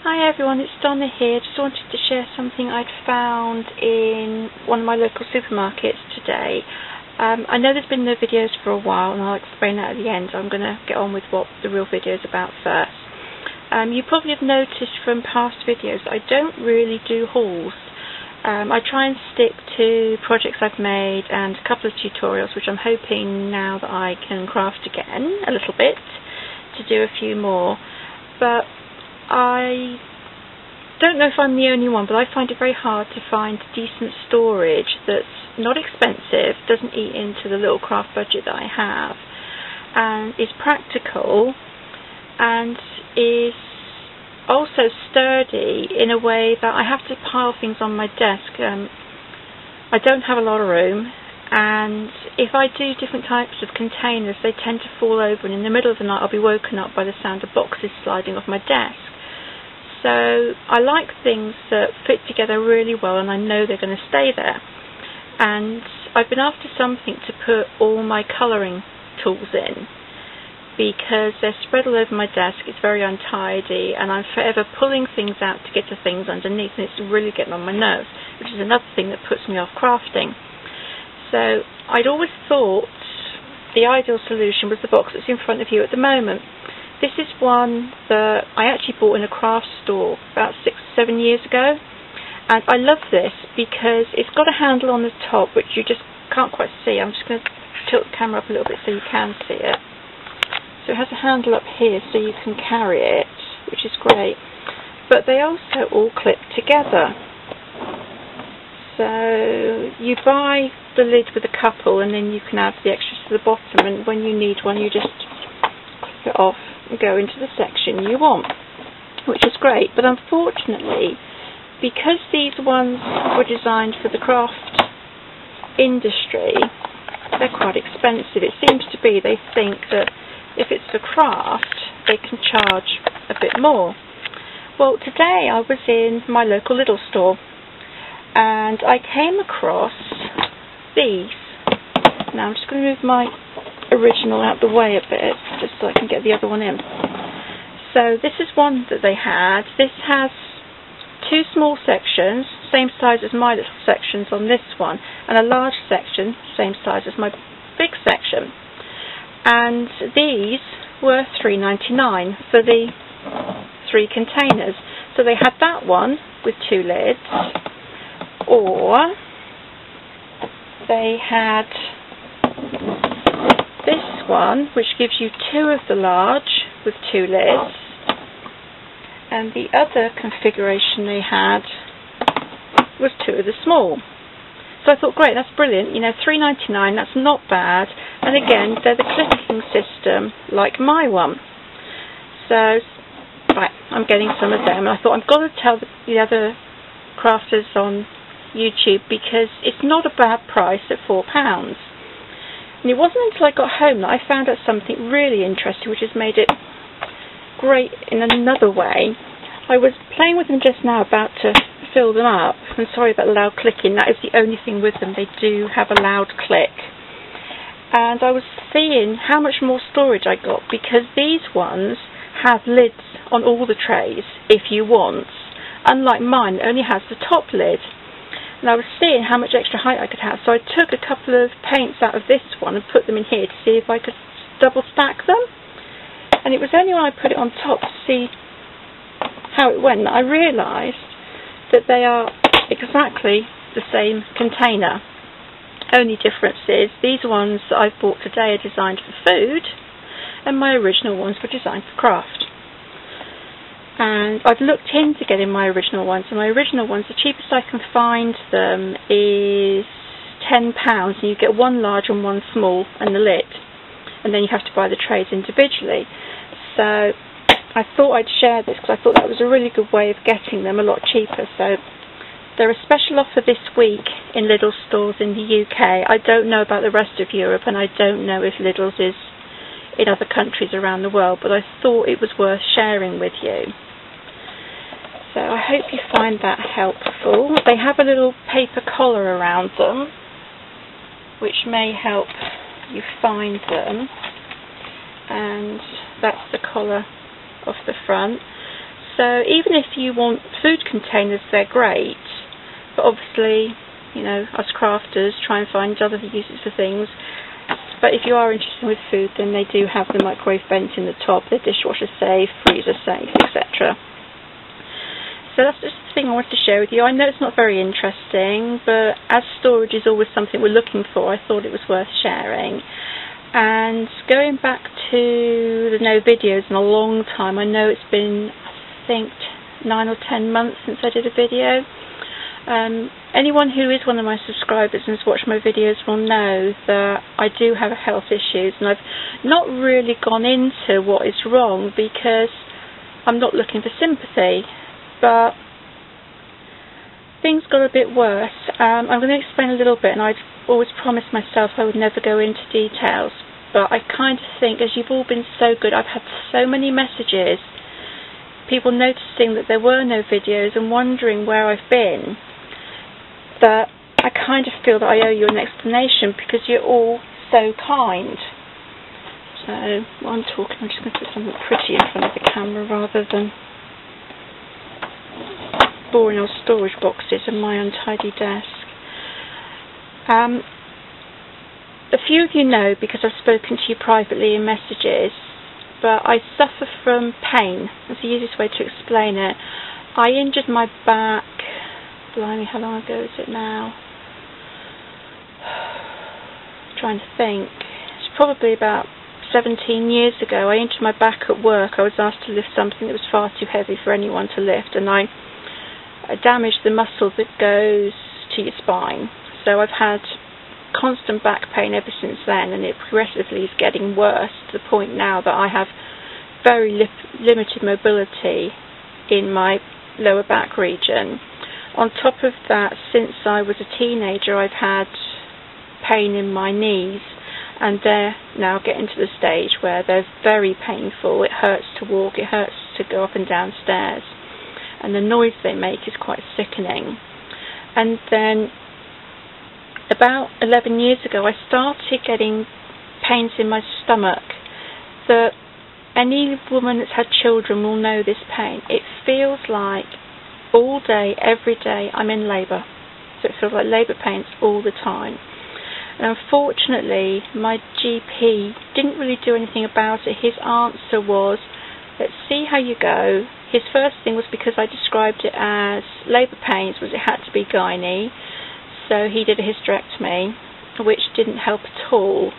Hi everyone, it's Donna here. Just wanted to share something I'd found in one of my local supermarkets today. I know there's been no videos for a while, and I'll explain that at the end. I'm going to get on with what the real video is about first. You probably have noticed from past videos I don't really do hauls. I try and stick to projects I've made and a couple of tutorials, which I'm hoping now that I can craft again a little bit to do a few more. But I don't know if I'm the only one, but I find it very hard to find decent storage that's not expensive, doesn't eat into the little craft budget that I have, and is practical and is also sturdy in a way that I have to pile things on my desk. I don't have a lot of room, and if I do different types of containers, they tend to fall over, and in the middle of the night I'll be woken up by the sound of boxes sliding off my desk. So I like things that fit together really well, and I know they're going to stay there. And I've been after something to put all my colouring tools in, because they're spread all over my desk. It's very untidy, and I'm forever pulling things out to get to things underneath, and it's really getting on my nerves, which is another thing that puts me off crafting. So I'd always thought the ideal solution was the box that's in front of you at the moment. This is one that I actually bought in a craft store about 6 or 7 years ago, and I love this because it's got a handle on the top which you just can't quite see. I'm just going to tilt the camera up a little bit so you can see it. So it has a handle up here so you can carry it, which is great, but they also all clip together. So you buy the lid with a couple, and then you can add the extras to the bottom, and when you need one you just clip it off and go into the section you want, which is great. But unfortunately, because these ones were designed for the craft industry, they're quite expensive. It seems to be they think that if it's for craft they can charge a bit more. Well, today I was in my local Lidls store and I came across these. Now I'm just going to move my original out the way a bit just so I can get the other one in. So this is one that they had. This has two small sections, same size as my little sections on this one, and a large section, same size as my big section. And these were $3.99 for the 3 containers. So they had that one with 2 lids, or they had this one which gives you 2 of the large with 2 lids, and the other configuration they had was 2 of the small. So I thought, great, that's brilliant, you know, $3.99, that's not bad. And again, they're the clicking system like my one. So right, I'm getting some of them, and I thought I've got to tell the other crafters on YouTube, because it's not a bad price at £4. And it wasn't until I got home that I found out something really interesting, which has made it great in another way. I was playing with them just now, about to fill them up, and sorry about the loud clicking, that is the only thing with them, they do have a loud click. And I was seeing how much more storage I got, because these ones have lids on all the trays if you want, unlike mine that only has the top lid. And I was seeing how much extra height I could have, so I took a couple of paints out of this one and put them in here to see if I could double stack them. And it was only when I put it on top to see how it went that I realised that they are exactly the same container. Only difference is these ones that I've bought today are designed for food, and my original ones were designed for craft. And I've looked into getting my original ones, and my original ones, the cheapest I can find them is £10, and you get 1 large and 1 small and the lid, and then you have to buy the trays individually. So I thought I'd share this because I thought that was a really good way of getting them a lot cheaper. So they're a special offer this week in Lidls stores in the UK. I don't know about the rest of Europe, and I don't know if Lidls is in other countries around the world, but I thought it was worth sharing with you. So I hope you find that helpful. They have a little paper collar around them, which may help you find them, and that's the collar off the front. So even if you want food containers, they're great, but obviously, you know, us crafters try and find other uses for things. But if you are interested with food, then they do have the microwave vent in the top, they're dishwasher safe, freezer safe, etc. So that's just the thing I wanted to share with you. I know it's not very interesting, but as storage is always something we're looking for, I thought it was worth sharing. And going back to the no videos in a long time, I know it's been, I think, 9 or 10 months since I did a video. Anyone who is one of my subscribers and has watched my videos will know that I do have health issues, and I've not really gone into what is wrong because I'm not looking for sympathy. But things got a bit worse. I'm going to explain a little bit, and I'd always promised myself I would never go into details, but I kind of think, as you've all been so good, I've had so many messages, people noticing that there were no videos and wondering where I've been, that I kind of feel that I owe you an explanation because you're all so kind. So while I'm talking, I'm just going to put something pretty in front of the camera rather than boring old storage boxes and my untidy desk. A few of you know because I've spoken to you privately in messages, but I suffer from pain. That's the easiest way to explain it. I injured my back, blimey, how long ago is it now? I'm trying to think. It's probably about 17 years ago. I injured my back at work. I was asked to lift something that was far too heavy for anyone to lift, and I damaged the muscle that goes to your spine. So I've had constant back pain ever since then, and it progressively is getting worse to the point now that I have very limited mobility in my lower back region. On top of that, since I was a teenager, I've had pain in my knees, and they're now getting to the stage where they're very painful. It hurts to walk, it hurts to go up and down stairs, and the noise they make is quite sickening. And then about 11 years ago I started getting pains in my stomach that any woman that's had children will know this pain. It feels like all day, every day I'm in labour. So it feels like labour pains all the time. And unfortunately my GP didn't really do anything about it. His answer was, let's see how you go. His first thing was, because I described it as labour pains, was it had to be gynae. So he did a hysterectomy, which didn't help at all.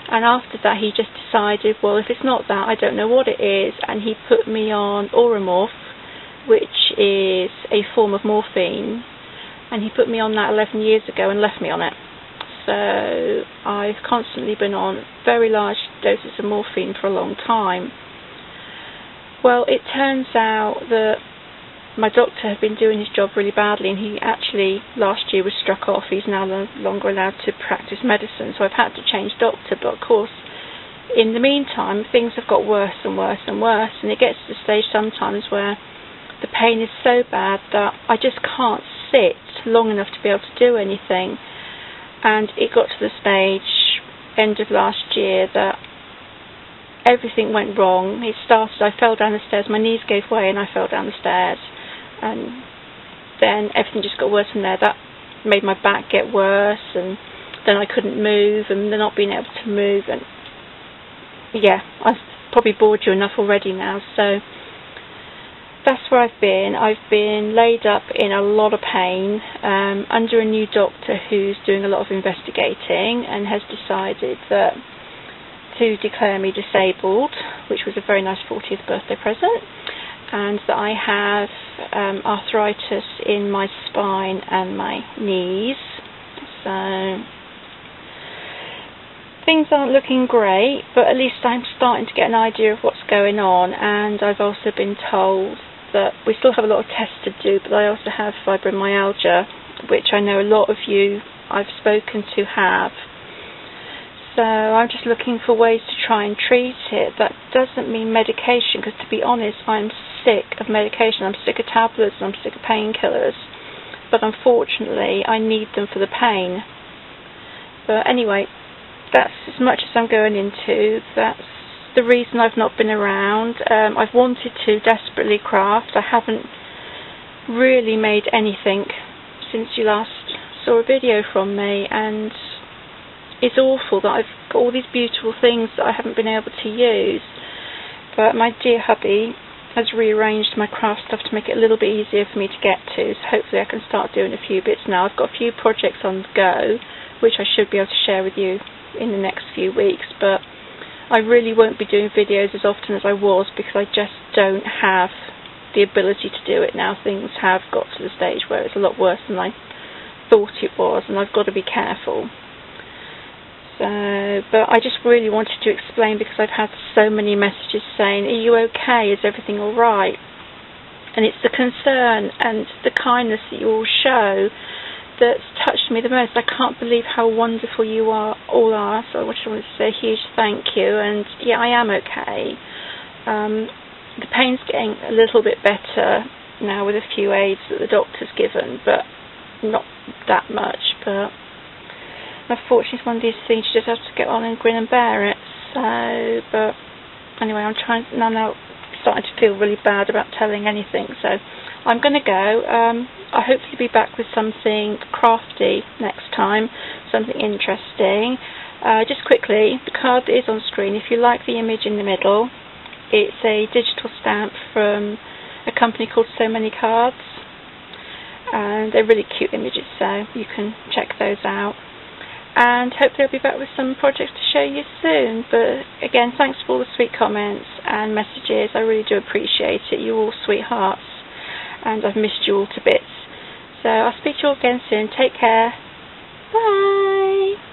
And after that he just decided, well, if it's not that, I don't know what it is. And he put me on Oromorph, which is a form of morphine. And he put me on that 11 years ago and left me on it. So I've constantly been on very large doses of morphine for a long time. Well, it turns out that my doctor had been doing his job really badly, and he actually last year was struck off. He's now no longer allowed to practice medicine, so I've had to change doctor. But of course, in the meantime, things have got worse and worse and worse, and it gets to the stage sometimes where the pain is so bad that I just can't sit long enough to be able to do anything. And it got to the stage, end of last year, that everything went wrong. It started, I fell down the stairs, my knees gave way and I fell down the stairs, and then everything just got worse from there. That made my back get worse, and then I couldn't move, and then not being able to move, and yeah, I've probably bored you enough already now. So that's where I've been. I've been laid up in a lot of pain under a new doctor who's doing a lot of investigating and has decided that to declare me disabled, which was a very nice 40th birthday present, and that I have arthritis in my spine and my knees. So things aren't looking great, but at least I'm starting to get an idea of what's going on. And I've also been told that we still have a lot of tests to do, but I also have fibromyalgia, which I know a lot of you I've spoken to have. So I'm just looking for ways to try and treat it. That doesn't mean medication, because to be honest, I'm sick of medication. I'm sick of tablets, and I'm sick of painkillers. But unfortunately, I need them for the pain. But anyway, that's as much as I'm going into. That's the reason I've not been around. I've wanted to desperately craft. I haven't really made anything since you last saw a video from me, and it's awful that I've got all these beautiful things that I haven't been able to use. But my dear hubby has rearranged my craft stuff to make it a little bit easier for me to get to, so hopefully I can start doing a few bits now. I've got a few projects on the go which I should be able to share with you in the next few weeks, but I really won't be doing videos as often as I was because I just don't have the ability to do it now. Things have got to the stage where it's a lot worse than I thought it was, and I've got to be careful. So, but I just really wanted to explain because I've had so many messages saying, are you okay, is everything alright? And it's the concern and the kindness that you all show that's touched me the most. I can't believe how wonderful you all are, so I just wanted to say a huge thank you. And yeah, I am okay. The pain's getting a little bit better now with a few aids that the doctor's given, but not that much. But unfortunately it's one of these things you just have to get on and grin and bear it. So, but anyway, I'm now starting to feel really bad about telling anything, so I'm going to go. I'll hopefully be back with something crafty next time, something interesting. Just quickly, the card that is on screen, if you like the image in the middle, it's a digital stamp from a company called So Many Cards, and they're really cute images, so you can check those out. And hopefully I'll be back with some projects to show you soon. But again, thanks for all the sweet comments and messages. I really do appreciate it. You're all sweethearts, and I've missed you all to bits. So I'll speak to you all again soon. Take care. Bye.